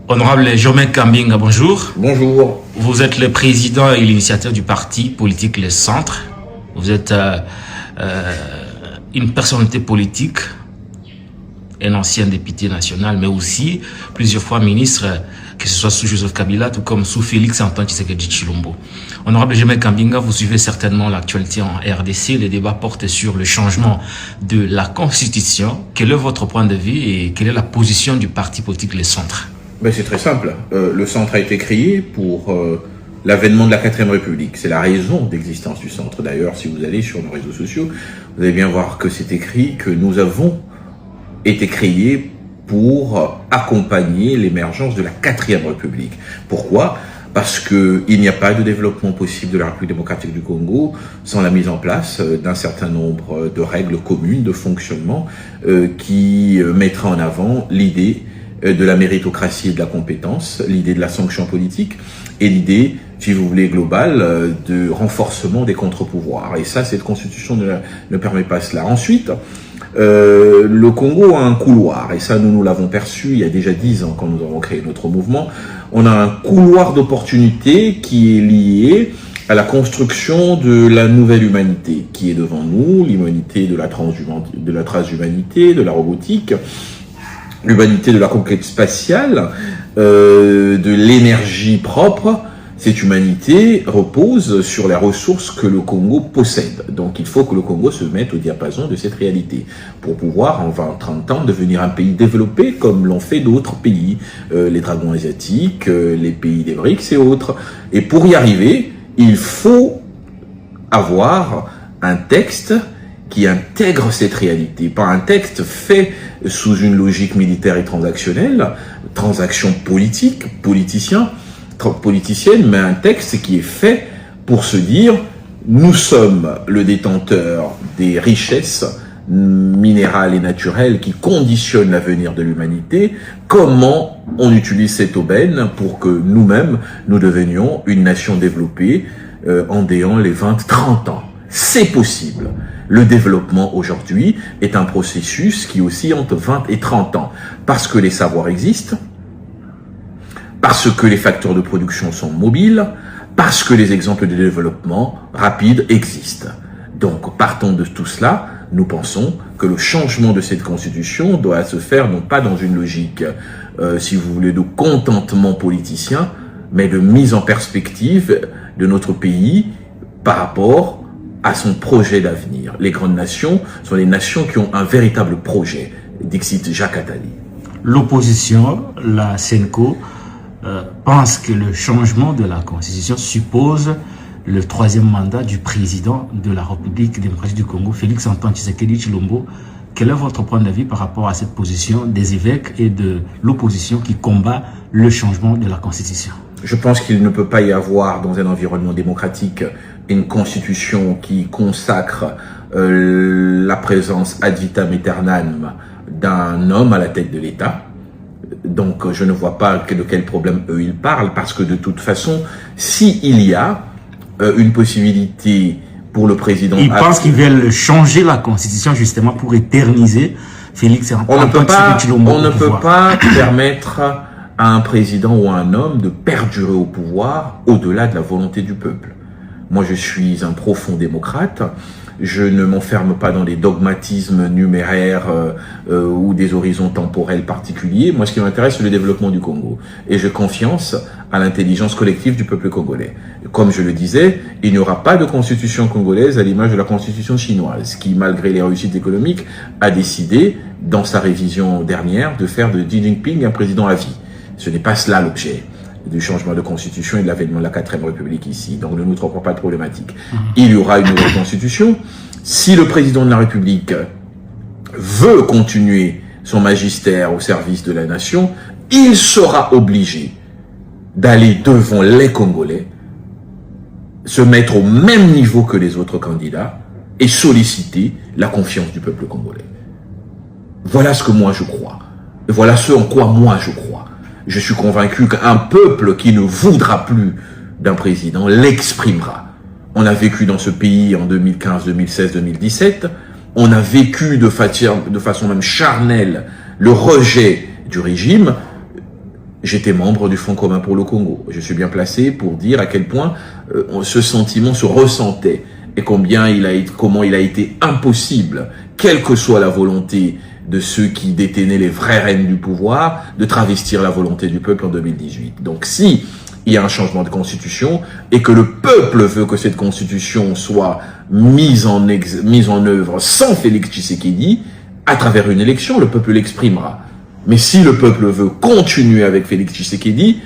Honorable Jomé Kambinga, bonjour. Bonjour. Vous êtes le président et l'initiateur du parti politique Le Centre. Vous êtes une personnalité politique, un ancien député national, mais aussi plusieurs fois ministre, que ce soit sous Joseph Kabila, tout comme sous Félix Antoine Tshisekedi Tshilombo. Honorable Jomé Kambinga, vous suivez certainement l'actualité en RDC. Les débats portent sur le changement de la Constitution. Quel est votre point de vue et quelle est la position du parti politique Le Centre? C'est très simple. Le Centre a été créé pour l'avènement de la 4e République. C'est la raison d'existence du Centre. D'ailleurs, si vous allez sur nos réseaux sociaux, vous allez bien voir que c'est écrit que nous avons été créés pour accompagner l'émergence de la 4e République. Pourquoi ? Parce qu'il n'y a pas de développement possible de la République démocratique du Congo sans la mise en place d'un certain nombre de règles communes de fonctionnement qui mettra en avant l'idée de la méritocratie et de la compétence, l'idée de la sanction politique et l'idée, si vous voulez, globale de renforcement des contre-pouvoirs. Et ça, cette constitution ne permet pas cela. Ensuite, le Congo a un couloir, et ça, nous l'avons perçu il y a déjà 10 ans quand nous avons créé notre mouvement. On a un couloir d'opportunité qui est lié à la construction de la nouvelle humanité qui est devant nous, l'humanité de la transhumanité, de la robotique, l'humanité de la conquête spatiale, de l'énergie propre. Cette humanité repose sur les ressources que le Congo possède. Donc il faut que le Congo se mette au diapason de cette réalité pour pouvoir en 20-30 ans devenir un pays développé comme l'ont fait d'autres pays, les dragons asiatiques, les pays des BRICS et autres. Et pour y arriver, il faut avoir un texte qui intègre cette réalité, pas un texte fait sous une logique militaire et transactionnelle, transaction politique, politicienne, mais un texte qui est fait pour se dire nous sommes le détenteur des richesses minérales et naturelles qui conditionnent l'avenir de l'humanité. Comment on utilise cette aubaine pour que nous-mêmes, nous devenions une nation développée en déant les 20-30 ans. C'est possible. Le développement aujourd'hui est un processus qui oscille entre 20 et 30 ans. Parce que les savoirs existent, parce que les facteurs de production sont mobiles, parce que les exemples de développement rapide existent. Donc, partant de tout cela, nous pensons que le changement de cette constitution doit se faire non pas dans une logique, si vous voulez, de contentement politicien, mais de mise en perspective de notre pays par rapport à son projet d'avenir. Les grandes nations sont les nations qui ont un véritable projet, dixit Jacques Attali. L'opposition, la SENCO, pense que le changement de la Constitution suppose le 3e mandat du président de la République démocratique du Congo, Félix Antoine Tshisekedi Tshilombo. Quel est votre point de vue par rapport à cette position des évêques et de l'opposition qui combat le changement de la Constitution? Je pense qu'il ne peut pas y avoir dans un environnement démocratique une constitution qui consacre la présence ad vitam aeternam d'un homme à la tête de l'État. Donc je ne vois pas de quel problème eux ils parlent, parce que de toute façon, s'il y a une possibilité pour le président... Ils pensent qu'ils veulent changer la constitution justement pour éterniser Félix Antoine Tshilombo. On ne peut pas permettre à un président ou à un homme de perdurer au pouvoir au-delà de la volonté du peuple. Moi, je suis un profond démocrate. Je ne m'enferme pas dans des dogmatismes numéraires ou des horizons temporels particuliers. Moi, ce qui m'intéresse, c'est le développement du Congo. Et j'ai confiance à l'intelligence collective du peuple congolais. Comme je le disais, il n'y aura pas de constitution congolaise à l'image de la constitution chinoise, qui, malgré les réussites économiques, a décidé, dans sa révision dernière, de faire de Xi Jinping un président à vie. Ce n'est pas cela l'objet du changement de constitution et de l'avènement de la 4e République ici. Donc ne nous trompons pas de problématique. Il y aura une nouvelle constitution. Si le président de la République veut continuer son magistère au service de la nation, il sera obligé d'aller devant les Congolais, se mettre au même niveau que les autres candidats et solliciter la confiance du peuple congolais. Voilà ce que moi je crois. Voilà ce en quoi moi je crois. Je suis convaincu qu'un peuple qui ne voudra plus d'un président l'exprimera. On a vécu dans ce pays en 2015, 2016, 2017. On a vécu de façon même charnelle le rejet du régime. J'étais membre du Front commun pour le Congo. Je suis bien placé pour dire à quel point ce sentiment se ressentait et comment il a été impossible, quelle que soit la volonté de ceux qui détenaient les vraies rênes du pouvoir, de travestir la volonté du peuple en 2018. Donc si il y a un changement de constitution et que le peuple veut que cette constitution soit mise en œuvre sans Félix Tshisekedi, à travers une élection, le peuple l'exprimera. Mais si le peuple veut continuer avec Félix Tshisekedi,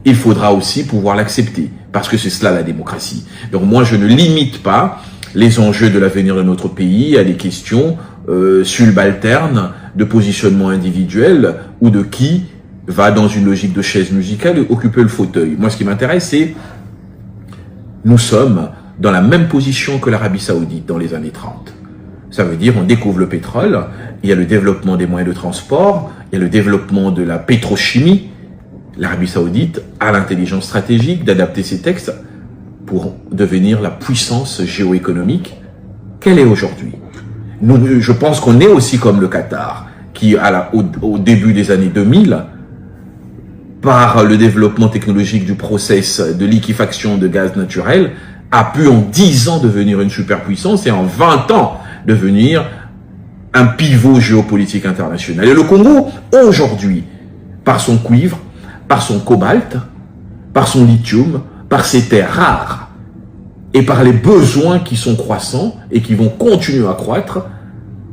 il faudra aussi pouvoir l'accepter, parce que c'est cela la démocratie. Donc moi, je ne limite pas les enjeux de l'avenir de notre pays à des questions subalternes de positionnement individuel ou de qui va dans une logique de chaise musicale et occuper le fauteuil. Moi, ce qui m'intéresse, c'est nous sommes dans la même position que l'Arabie Saoudite dans les années 30. Ça veut dire on découvre le pétrole, il y a le développement des moyens de transport, il y a le développement de la pétrochimie. L'Arabie Saoudite a l'intelligence stratégique d'adapter ses textes pour devenir la puissance géoéconomique qu'elle est aujourd'hui. Je pense qu'on est aussi comme le Qatar, qui au début des années 2000, par le développement technologique du process de liquéfaction de gaz naturel, a pu en 10 ans devenir une superpuissance et en 20 ans devenir un pivot géopolitique international. Et le Congo, aujourd'hui, par son cuivre, par son cobalt, par son lithium, par ses terres rares, et par les besoins qui sont croissants et qui vont continuer à croître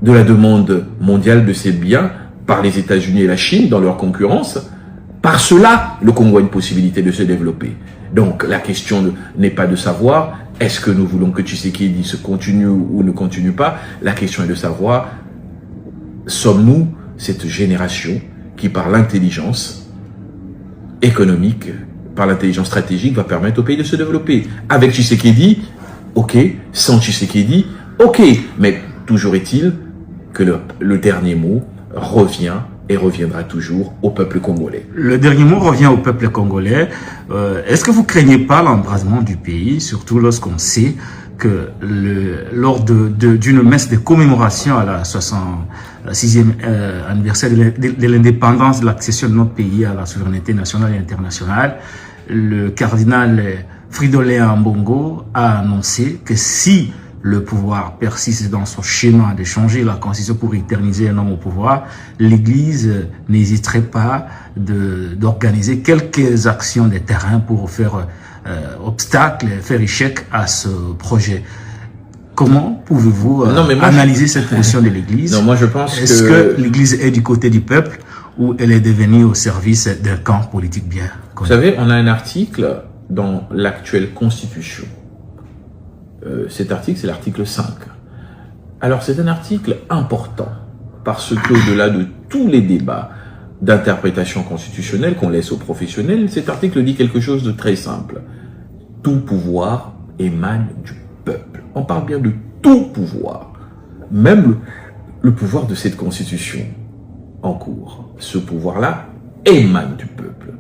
de la demande mondiale de ces biens par les États-Unis et la Chine dans leur concurrence, par cela, le Congo a une possibilité de se développer. Donc, la question n'est pas de savoir est-ce que nous voulons que Tshisekedi se continue ou ne continue pas. La question est de savoir, sommes-nous cette génération qui, par l'intelligence économique, par l'intelligence stratégique, va permettre au pays de se développer. Avec Tshisekedi, ok. Sans Tshisekedi, ok. Mais toujours est-il que le dernier mot revient et reviendra toujours au peuple congolais. Le dernier mot revient au peuple congolais. Est-ce que vous craignez pas l'embrasement du pays, surtout lorsqu'on sait que lors d'une messe de commémoration à la 66e anniversaire de l'indépendance, de l'accession de notre pays à la souveraineté nationale et internationale, le cardinal Fridolin Ambongo a annoncé que si le pouvoir persiste dans son schéma de changer la constitution pour éterniser un homme au pouvoir, l'Église n'hésiterait pas d'organiser quelques actions de terrain pour faire obstacle, faire échec à ce projet. Comment pouvez-vous analyser cette position de l'Église? Non, moi je pense Est-ce que l'Église est du côté du peuple ou elle est devenue au service d'un camp politique bien connu? Vous savez, on a un article dans l'actuelle Constitution. Cet article, c'est l'article 5. Alors, c'est un article important parce qu'au-delà de tous les débats d'interprétation constitutionnelle qu'on laisse aux professionnels, cet article dit quelque chose de très simple. Tout pouvoir émane du peuple. On parle bien de tout pouvoir. Même le pouvoir de cette constitution en cours. Ce pouvoir-là émane du peuple.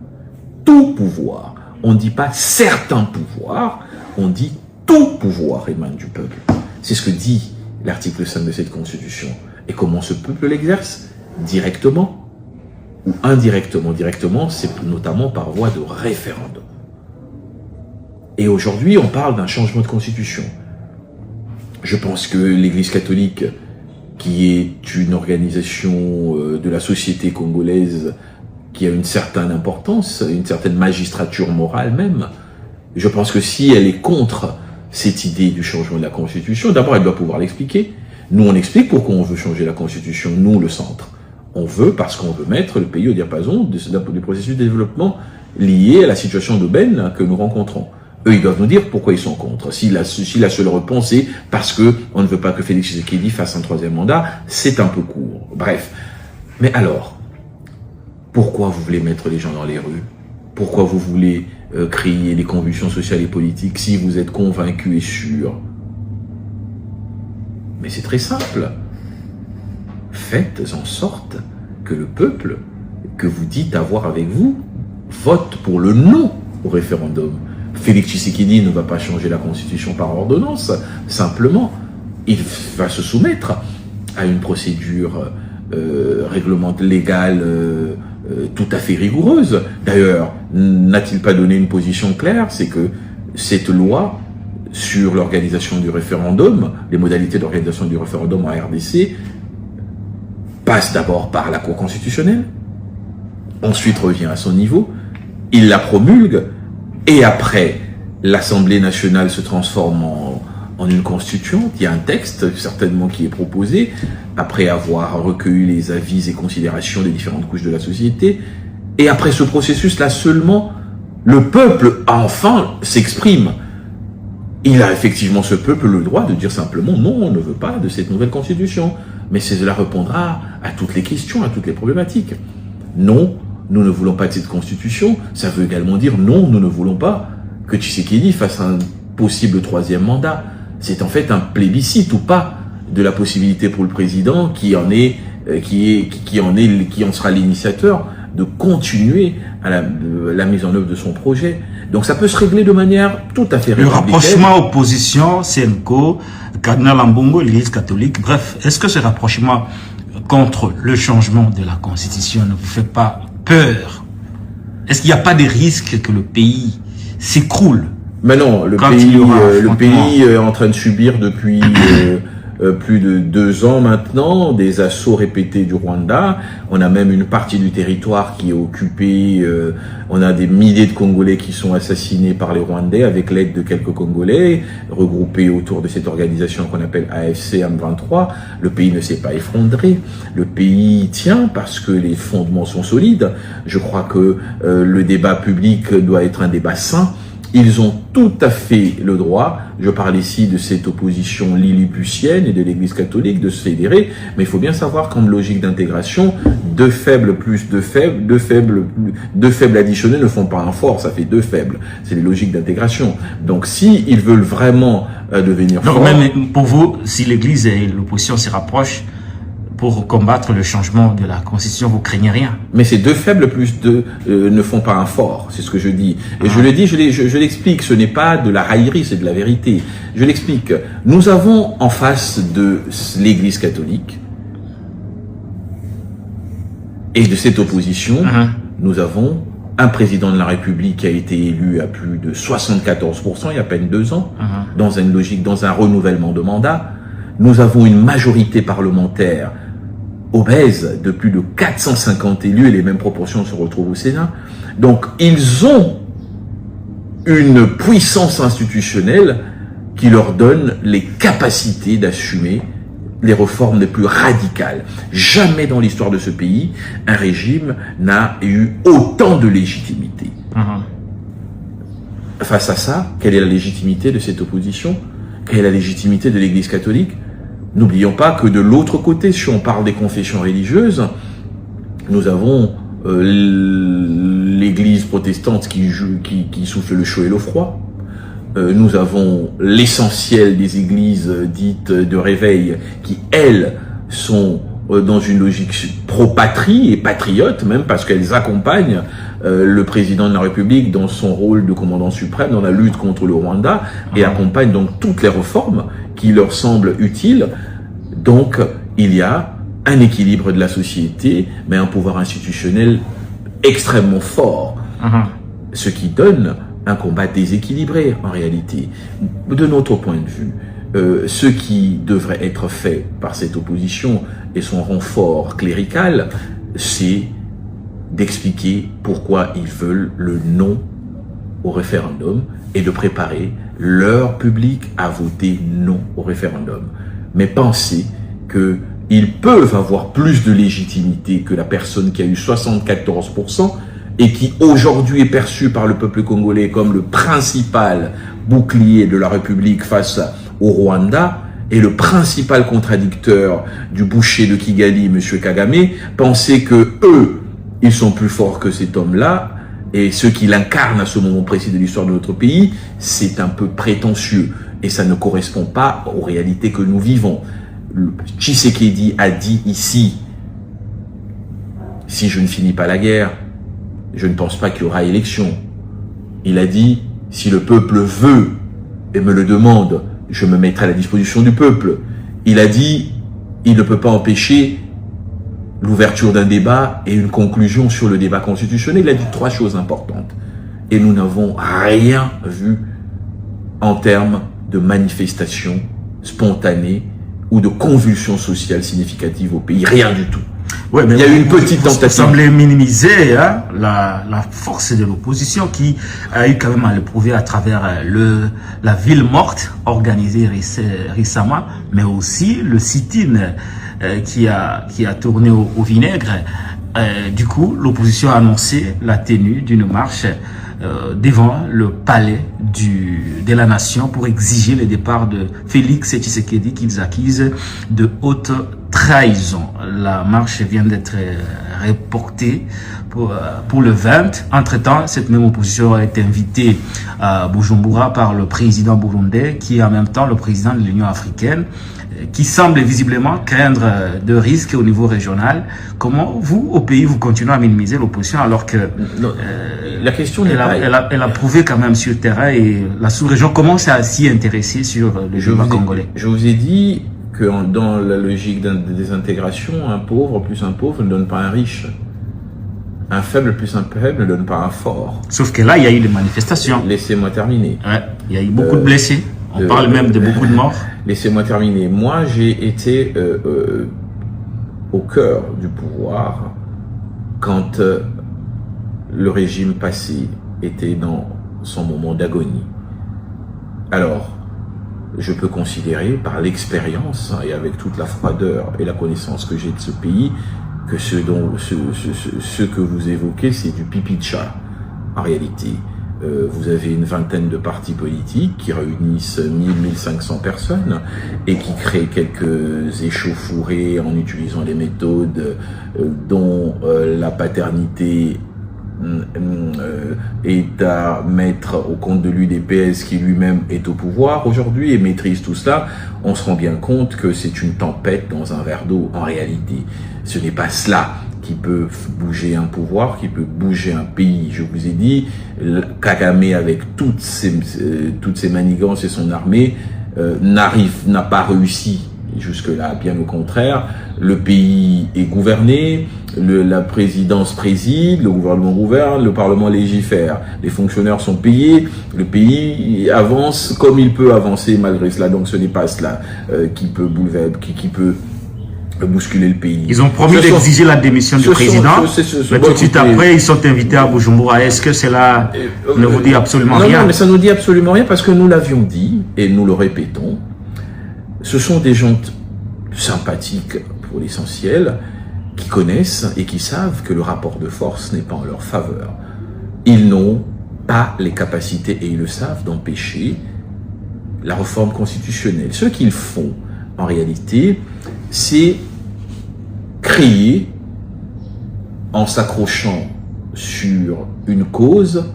Tout pouvoir. On ne dit pas certains pouvoirs, on dit tout pouvoir émane du peuple. C'est ce que dit l'article 5 de cette constitution. Et comment ce peuple l'exerce? Directement ou indirectement? Directement, c'est notamment par voie de référendum. Et aujourd'hui, on parle d'un changement de constitution. Je pense que l'Église catholique, qui est une organisation de la société congolaise qui a une certaine importance, une certaine magistrature morale même, je pense que si elle est contre cette idée du changement de la Constitution, d'abord elle doit pouvoir l'expliquer. Nous on explique pourquoi on veut changer la Constitution, nous le centre. On veut parce qu'on veut mettre le pays au diapason du processus de développement lié à la situation d'aubaine que nous rencontrons. Eux, ils doivent nous dire pourquoi ils sont contre. Si la seule réponse est parce que on ne veut pas que Félix Tshisekedi fasse un troisième mandat, c'est un peu court. Bref. Mais alors, pourquoi vous voulez mettre les gens dans les rues? Pourquoi vous voulez créer des convulsions sociales et politiques si vous êtes convaincu et sûr? Mais c'est très simple. Faites en sorte que le peuple que vous dites avoir avec vous vote pour le non au référendum. Félix Tshisekedi ne va pas changer la Constitution par ordonnance. Simplement, il va se soumettre à une procédure légale, tout à fait rigoureuse. D'ailleurs, n'a-t-il pas donné une position claire? C'est que cette loi sur l'organisation du référendum, les modalités d'organisation du référendum en RDC, passe d'abord par la Cour constitutionnelle, ensuite revient à son niveau, il la promulgue, et après, l'Assemblée nationale se transforme en une constituante. Il y a un texte, certainement, qui est proposé, après avoir recueilli les avis et considérations des différentes couches de la société. Et après ce processus-là seulement, le peuple, enfin, s'exprime. Il a effectivement, ce peuple, le droit de dire simplement non, on ne veut pas de cette nouvelle constitution. Mais cela répondra à toutes les questions, à toutes les problématiques. Non, nous ne voulons pas de cette constitution. Ça veut également dire non, nous ne voulons pas que Tshisekedi fasse un possible troisième mandat. C'est en fait un plébiscite ou pas de la possibilité pour le président qui en sera l'initiateur de continuer à la mise en œuvre de son projet. Donc ça peut se régler de manière tout à fait républicaine. Le rapprochement opposition, CNCO, Cardinal Ambongo, l'Église catholique, bref, est-ce que ce rapprochement contre le changement de la Constitution ne vous fait pas peur? Est-ce qu'il n'y a pas de risque que le pays s'écroule? Mais non, le pays est en train de subir depuis plus de 2 ans maintenant des assauts répétés du Rwanda. On a même une partie du territoire qui est occupée. On a des milliers de Congolais qui sont assassinés par les Rwandais avec l'aide de quelques Congolais regroupés autour de cette organisation qu'on appelle AFC M23. Le pays ne s'est pas effondré. Le pays tient parce que les fondements sont solides. Je crois que le débat public doit être un débat sain. Ils ont tout à fait le droit, je parle ici de cette opposition lilliputienne et de l'Église catholique, de se fédérer, mais il faut bien savoir qu'en logique d'intégration, 2 faibles plus 2 faibles, 2 faibles additionnés ne font pas un fort, ça fait 2 faibles. C'est les logiques d'intégration. Donc si ils veulent vraiment devenir forts... Mais pour vous, si l'Église et l'opposition se rapprochent, pour combattre le changement de la Constitution, vous craignez rien. Mais ces 2 faibles plus 2 ne font pas un fort, c'est ce que je dis. Et je le dis, je l'explique, ce n'est pas de la raillerie, c'est de la vérité. Je l'explique. Nous avons en face de l'Église catholique et de cette opposition, nous avons un président de la République qui a été élu à plus de 74% il y a à peine 2 ans, dans une logique, dans un renouvellement de mandat. Nous avons une majorité parlementaire obèse de plus de 450 élus et les mêmes proportions se retrouvent au Sénat. Donc, ils ont une puissance institutionnelle qui leur donne les capacités d'assumer les réformes les plus radicales. Jamais dans l'histoire de ce pays, un régime n'a eu autant de légitimité. Face à ça, quelle est la légitimité de cette opposition? Quelle est la légitimité de l'Église catholique? N'oublions pas que de l'autre côté, si on parle des confessions religieuses, nous avons l'Église protestante qui souffle le chaud et le froid. Nous avons l'essentiel des églises dites de réveil qui, elles, sont dans une logique pro-patrie et patriote, même parce qu'elles accompagnent le président de la République dans son rôle de commandant suprême dans la lutte contre le Rwanda et accompagnent donc toutes les réformes qui leur semblent utiles. Donc, il y a un équilibre de la société, mais un pouvoir institutionnel extrêmement fort, ce qui donne un combat déséquilibré en réalité. De notre point de vue, ce qui devrait être fait par cette opposition et son renfort clérical, c'est d'expliquer pourquoi ils veulent le non au référendum et de préparer leur public à voter non au référendum. Mais pensez qu'ils peuvent avoir plus de légitimité que la personne qui a eu 74% et qui aujourd'hui est perçue par le peuple congolais comme le principal bouclier de la République face au Rwanda et le principal contradicteur du boucher de Kigali, M. Kagame. Pensez que eux, ils sont plus forts que cet homme-là, et ceux qui l'incarnent à ce moment précis de l'histoire de notre pays, c'est un peu prétentieux, et ça ne correspond pas aux réalités que nous vivons. Tshisekedi a dit ici, si je ne finis pas la guerre, je ne pense pas qu'il y aura élection. Il a dit, si le peuple veut et me le demande, je me mettrai à la disposition du peuple. Il a dit, il ne peut pas empêcher l'ouverture d'un débat et une conclusion sur le débat constitutionnel. Il a dit 3 choses importantes. Et nous n'avons rien vu en termes de manifestations spontanées ou de convulsions sociales significatives au pays. Rien du tout. Ouais, mais il y a eu une petite tentative. Vous semblez minimiser la force de l'opposition qui a eu quand même à le prouver à travers la ville morte organisée récemment, mais aussi le sit-in qui a tourné au vinaigre. Du coup, l'opposition a annoncé la tenue d'une marche devant le palais de la nation pour exiger le départ de Félix Tshisekedi qu'ils accusent de haute trahison. La marche vient d'être reportée pour le 20. Entre-temps, cette même opposition a été invitée à Bujumbura par le président burundais, qui est en même temps le président de l'Union africaine, qui semble visiblement craindre de risques au niveau régional. Comment vous, au pays, vous continuez à minimiser l'opposition alors que la question elle a prouvé quand même sur le terrain et la sous-région commence à s'y intéresser sur le débat congolais. Je vous ai dit que dans la logique de désintégration, un pauvre plus un pauvre ne donne pas un riche. Un faible plus un faible ne donne pas un fort. Sauf que là, il y a eu des manifestations. Laissez-moi terminer. Ouais, il y a eu beaucoup de blessés. On parle même de beaucoup de morts. Laissez-moi terminer. Moi, j'ai été au cœur du pouvoir quand le régime passé était dans son moment d'agonie. Alors, je peux considérer par l'expérience et avec toute la froideur et la connaissance que j'ai de ce pays que ce que vous évoquez, c'est du pipi de chat, en réalité. Vous avez une vingtaine de partis politiques qui réunissent 1000-1500 personnes et qui créent quelques échauffourées en utilisant des méthodes dont la paternité est à mettre au compte de l'UDPS qui lui-même est au pouvoir aujourd'hui et maîtrise tout cela. On se rend bien compte que c'est une tempête dans un verre d'eau en réalité. Ce n'est pas cela qui peut bouger un pouvoir, qui peut bouger un pays. Je vous ai dit, Kagame avec toutes ses manigances et son armée n'a pas réussi jusque-là, bien au contraire. Le pays est gouverné, la présidence préside, le gouvernement gouverne, le parlement légifère, les fonctionnaires sont payés, le pays avance comme il peut avancer malgré cela. Donc ce n'est pas cela qui peut bousculer le pays. Ils ont promis d'exiger la démission du président, mais tout de suite après, ils sont invités à Bujumbura. Est-ce que cela ne vous dit absolument rien? Non, mais ça ne nous dit absolument rien parce que nous l'avions dit et nous le répétons. Ce sont des gens sympathiques pour l'essentiel, qui connaissent et qui savent que le rapport de force n'est pas en leur faveur. Ils n'ont pas les capacités, et ils le savent, d'empêcher la réforme constitutionnelle. Ce qu'ils font, en réalité, c'est créer, en s'accrochant sur une cause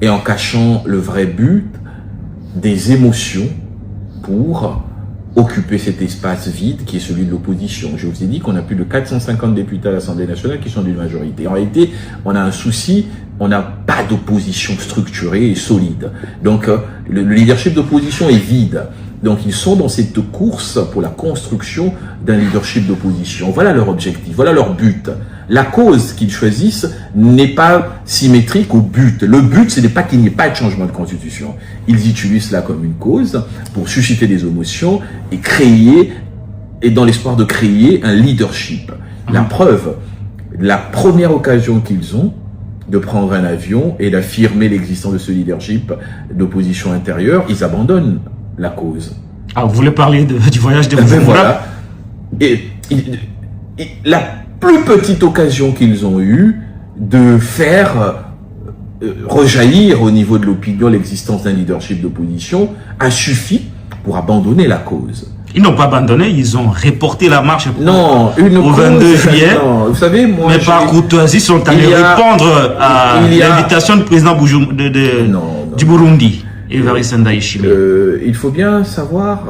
et en cachant le vrai but, des émotions pour occuper cet espace vide qui est celui de l'opposition. Je vous ai dit qu'on a plus de 450 députés à l'Assemblée nationale qui sont d'une majorité. En réalité, on a un souci, on n'a pas d'opposition structurée et solide. Donc, le leadership d'opposition est vide. Donc, ils sont dans cette course pour la construction d'un leadership d'opposition. Voilà leur objectif, voilà leur but. La cause qu'ils choisissent n'est pas symétrique au but. Le but, ce n'est pas qu'il n'y ait pas de changement de constitution. Ils utilisent cela comme une cause pour susciter des émotions et créer, et dans l'espoir de créer un leadership. La preuve, la première occasion qu'ils ont de prendre un avion et d'affirmer l'existence de ce leadership d'opposition intérieure, ils abandonnent la cause. Ah, vous voulez parler du voyage de Bujumbura? Voilà. Et la plus petite occasion qu'ils ont eue de faire rejaillir au niveau de l'opinion l'existence d'un leadership d'opposition a suffi pour abandonner la cause. Ils n'ont pas abandonné, ils ont reporté la marche au 22 juillet. Non, vous savez, moi, mais par courtoisie, ils sont allés répondre à l'invitation du président du Burundi. Il faut bien savoir,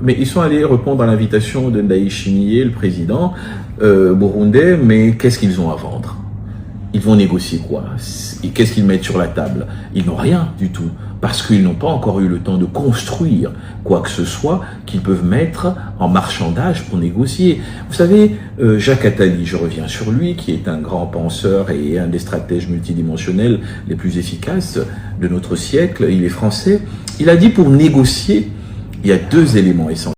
mais ils sont allés répondre à l'invitation de Ndayishimiye, le président burundais, mais qu'est-ce qu'ils ont à vendre? Ils vont négocier quoi? Et qu'est-ce qu'ils mettent sur la table? Ils n'ont rien du tout. parce qu'ils n'ont pas encore eu le temps de construire quoi que ce soit qu'ils peuvent mettre en marchandage pour négocier. Vous savez, Jacques Attali, je reviens sur lui, qui est un grand penseur et un des stratèges multidimensionnels les plus efficaces de notre siècle, il est français, il a dit pour négocier, il y a deux éléments essentiels.